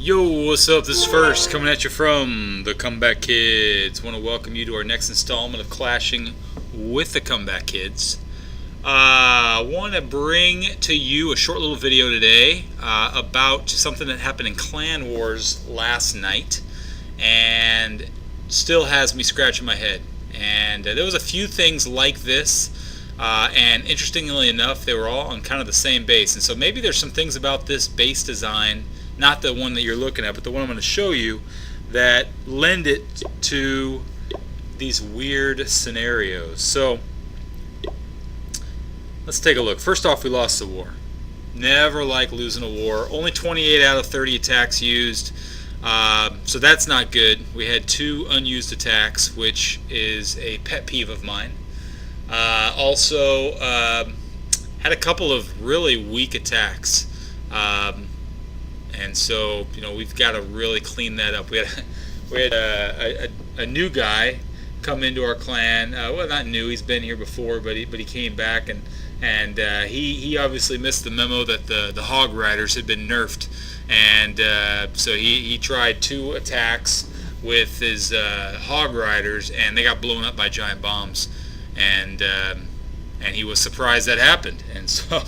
Yo, what's up? This is First coming at you from the Comeback Kids. Want to welcome you to our next installment of Clashing with the Comeback Kids. I want to bring to you a short little video today about something that happened in Clan Wars last night and still has me scratching my head. And there was a few things like this, and interestingly enough, they were all on kind of the same base. And so maybe there's some things about this base design, not the one that you're looking at, but the one I'm going to show you, that lend it to these weird scenarios. So let's take a look. First off, we lost the war. Never like losing a war. Only 28 out of 30 attacks used, so that's not good. We had 2 unused attacks, which is a pet peeve of mine. Also had a couple of really weak attacks. And so, we've got to really clean that up. We had a new guy come into our clan. Well, not new. He's been here before, but he came back, and he obviously missed the memo that the Hog Riders had been nerfed, and so he tried 2 attacks with his Hog Riders, and they got blown up by giant bombs, and he was surprised that happened, and so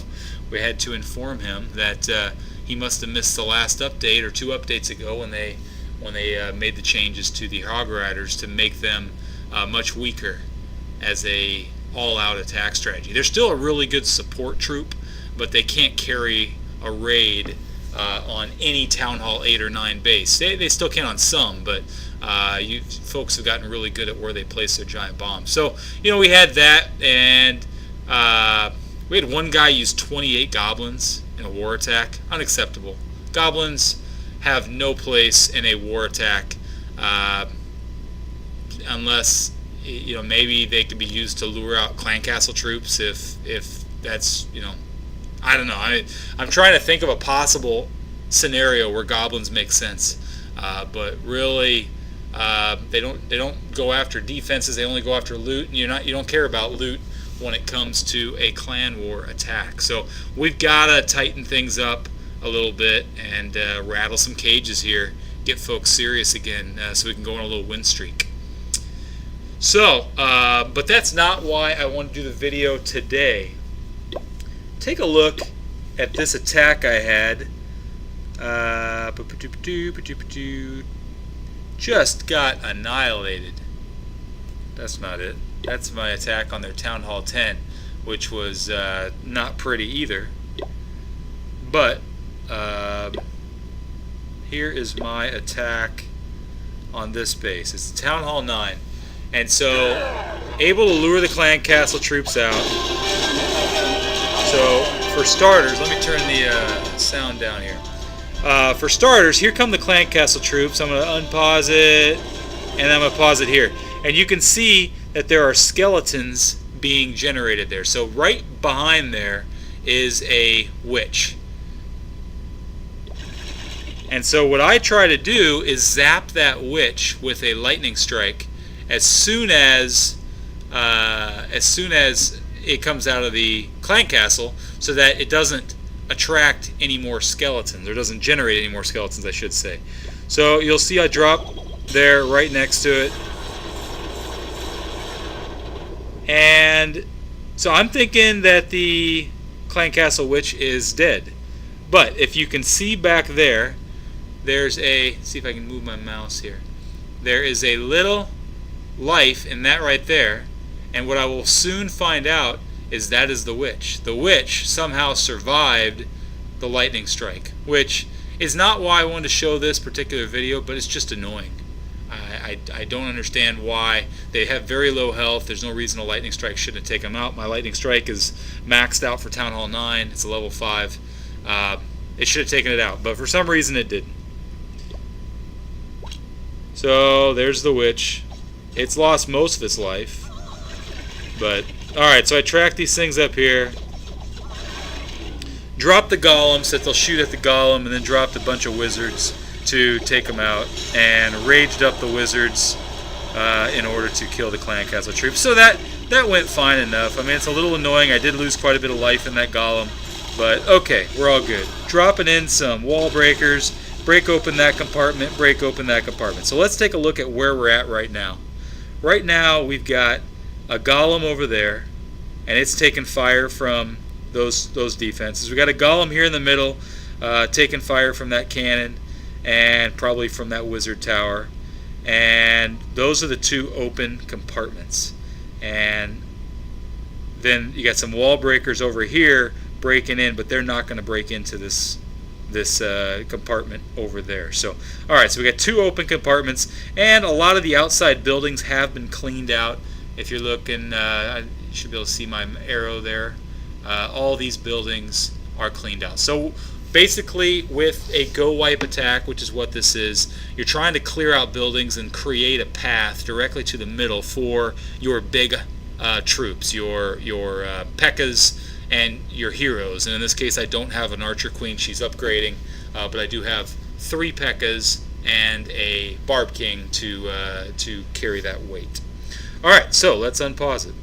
we had to inform him that he must have missed the last update or 2 updates ago when they made the changes to the Hog Riders to make them much weaker as a all-out attack strategy. They're still a really good support troop, but they can't carry a raid on any Town Hall 8 or 9 base. They still can on some, but you folks have gotten really good at where they place their giant bombs. So we had that, and we had one guy use 28 goblins in a war attack. Unacceptable. Goblins have no place in a war attack unless maybe they could be used to lure out clan castle troops if that's I don't know. I'm trying to think of a possible scenario where goblins make sense, but really they don't go after defenses. They only go after loot, and you don't care about loot when it comes to a clan war attack. So we've got to tighten things up a little bit and rattle some cages here, get folks serious again, so we can go on a little win streak. So, but that's not why I want to do the video today. Take a look at this attack I had. Just got annihilated. That's not it. That's my attack on their Town Hall 10, which was not pretty either. But here is my attack on this base. It's Town Hall 9. And so, able to lure the clan castle troops out. So, for starters, let me turn the sound down here. For starters, here come the clan castle troops. I'm going to unpause it, and I'm going to pause it here. And you can see that there are skeletons being generated there. So right behind there is a witch. And so what I try to do is zap that witch with a lightning strike as soon as it comes out of the clan castle, so that it doesn't attract any more skeletons, or doesn't generate any more skeletons, I should say. So you'll see I drop there right next to it. And so I'm thinking that the clan castle witch is dead. But if you can see back there, there's see if I can move my mouse here. There is a little life in that right there, and what I will soon find out is that is the witch. The witch somehow survived the lightning strike, which is not why I wanted to show this particular video, but it's just annoying. I don't understand why. They have very low health. There's no reason a lightning strike shouldn't take them out. My lightning strike is maxed out for Town Hall 9. It's a level 5. It should have taken it out, but for some reason it didn't. So there's the witch. It's lost most of its life. But alright, so I track these things up here. Drop the golems so that they'll shoot at the golem, and then dropped a bunch of wizards to take them out, and raged up the wizards in order to kill the clan castle troops. So that went fine enough. I mean, it's a little annoying. I did lose quite a bit of life in that golem, but okay, we're all good. Dropping in some wall breakers, break open that compartment, break open that compartment. So let's take a look at where we're at right now. Right now we've got a golem over there, and it's taking fire from those defenses. We've got a golem here in the middle, taking fire from that cannon and probably from that wizard tower. And those are the two open compartments. And then you got some wall breakers over here breaking in, but they're not going to break into this compartment over there. So, all right, so we got two open compartments, and a lot of the outside buildings have been cleaned out. If you're looking, you should be able to see my arrow there. All these buildings are cleaned out. So basically, with a go wipe attack, which is what this is, you're trying to clear out buildings and create a path directly to the middle for your big troops, your PEKKAs and your heroes. And in this case, I don't have an archer queen; she's upgrading, but I do have 3 PEKKAs and a barb king to carry that weight. All right, so let's unpause it.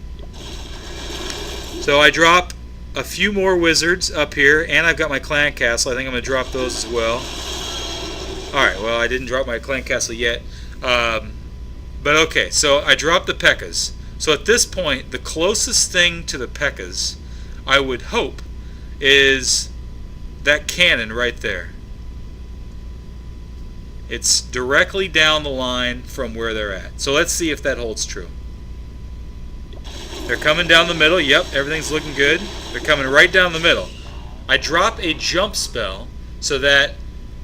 So I drop a few more wizards up here, and I've got my clan castle. I think I'm going to drop those as well. Alright, well, I didn't drop my clan castle yet. But okay, so I dropped the PEKKAs. So at this point, the closest thing to the PEKKAs, I would hope, is that cannon right there. It's directly down the line from where they're at. So let's see if that holds true. They're coming down the middle. Yep, everything's looking good. They're coming right down the middle. I drop a jump spell so that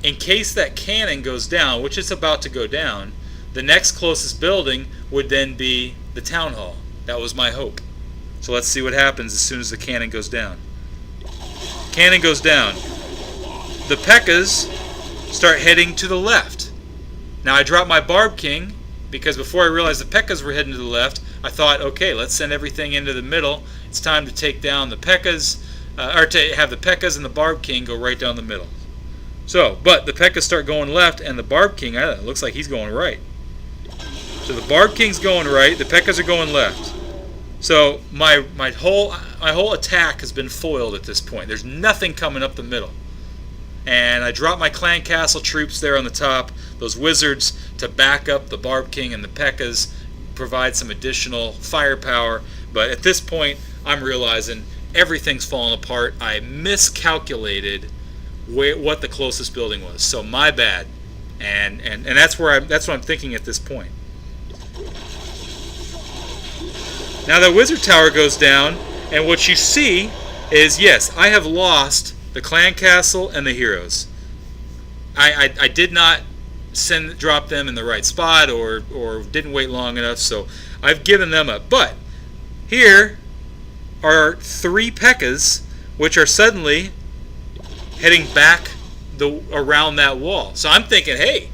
in case that cannon goes down, which it's about to go down, the next closest building would then be the town hall. That was my hope. So let's see what happens as soon as the cannon goes down. Cannon goes down. The PEKKAs start heading to the left. Now I drop my barb king because before I realized the PEKKAs were heading to the left, I thought, okay, let's send everything into the middle. It's time to take down the PEKKAs, or to have the PEKKAs and the barb king go right down the middle. So, but the PEKKAs start going left, and the barb king, it looks like he's going right. So the barb king's going right, the PEKKAs are going left. So my whole attack has been foiled at this point. There's nothing coming up the middle. And I drop my clan castle troops there on the top, those wizards, to back up the barb king and the PEKKAs, provide some additional firepower. But at this point, I'm realizing everything's falling apart. I miscalculated what the closest building was. So my bad. And that's what I'm thinking at this point. Now the wizard tower goes down, and what you see is, yes, I have lost the clan castle and the heroes. I did not drop them in the right spot or didn't wait long enough, so I've given them up. But here are 3 PEKKAs which are suddenly heading back around that wall. So I'm thinking, hey,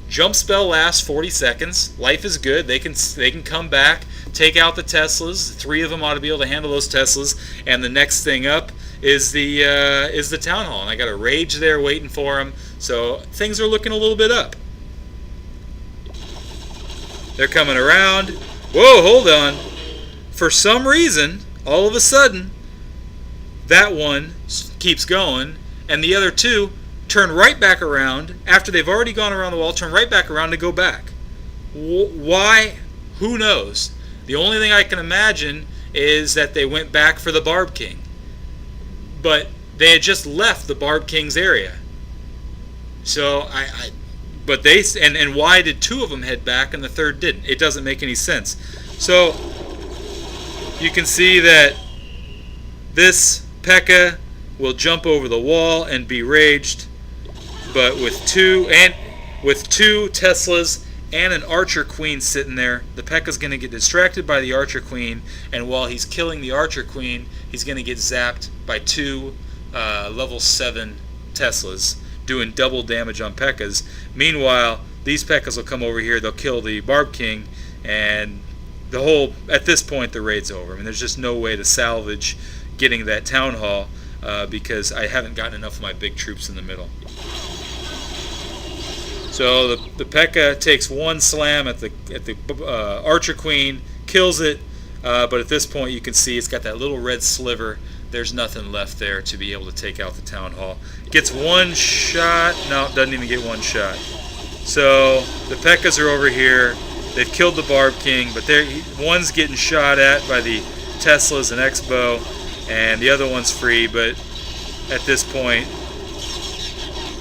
jump spell lasts 40 seconds. Life is good. They can come back, take out the Teslas. 3 of them ought to be able to handle those Teslas. And the next thing up is the town hall, and I got a rage there waiting for them. So things are looking a little bit up. They're coming around. Whoa, hold on. For some reason, all of a sudden, that one keeps going, and the other 2 turn right back around after they've already gone around the wall. Turn right back around to go back. Why? Who knows? The only thing I can imagine is that they went back for the barb king. But they had just left the barb king's area. So but they, and why did 2 of them head back and the 3rd didn't? It doesn't make any sense. So you can see that this PEKKA will jump over the wall and be raged, but with 2 Teslas and an archer queen sitting there, the PEKKA's going to get distracted by the archer queen, and while he's killing the archer queen, he's going to get zapped by 2 level 7 Teslas, doing double damage on PEKKAs. Meanwhile, these PEKKAs will come over here, they'll kill the barb king, and at this point, the raid's over. I mean, there's just no way to salvage getting that town hall because I haven't gotten enough of my big troops in the middle. So the PEKKA takes 1 slam at the archer queen, kills it, but at this point you can see it's got that little red sliver there's nothing left there to be able to take out the town hall. It gets one shot. No, it doesn't even get one shot. So the Pekkas are over here. They've killed the Barb King, but one's getting shot at by the Teslas and Expo, and the other one's free. But at this point,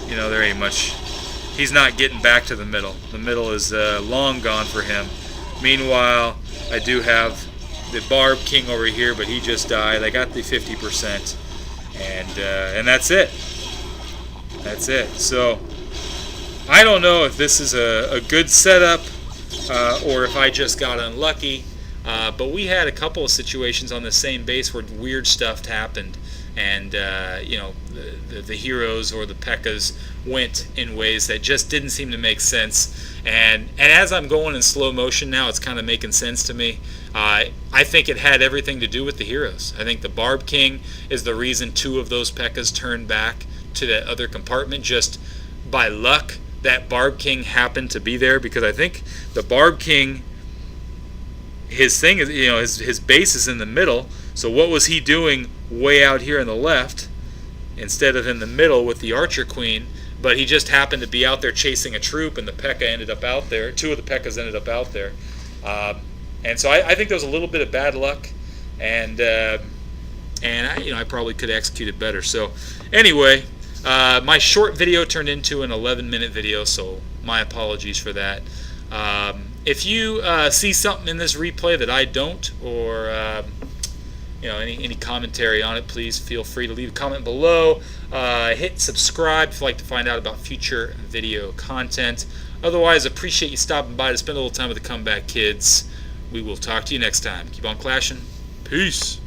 there ain't much. He's not getting back to the middle. The middle is long gone for him. Meanwhile, I do have the Barb King over here, but he just died. I got the 50%, and that's it. That's it. So I don't know if this is a good setup or if I just got unlucky. But we had a couple of situations on the same base where weird stuff happened, and the heroes or the Pekkas went in ways that just didn't seem to make sense. And as I'm going in slow motion now, it's kind of making sense to me. I think it had everything to do with the heroes. I think the Barb King is the reason 2 of those Pekkas turned back to that other compartment. Just by luck, that Barb King happened to be there, because I think the Barb King, his thing is, his base is in the middle. So what was he doing way out here on the left instead of in the middle with the Archer Queen? But he just happened to be out there chasing a troop, and the Pekka ended up out there. 2 of the Pekkas ended up out there. And so I think there was a little bit of bad luck, and I probably could have executed better. So anyway, my short video turned into an 11-minute video, so my apologies for that. If you see something in this replay that I don't, or any commentary on it, please feel free to leave a comment below. Hit subscribe if you'd like to find out about future video content. Otherwise, appreciate you stopping by to spend a little time with the Comeback Kids. We will talk to you next time. Keep on clashing. Peace.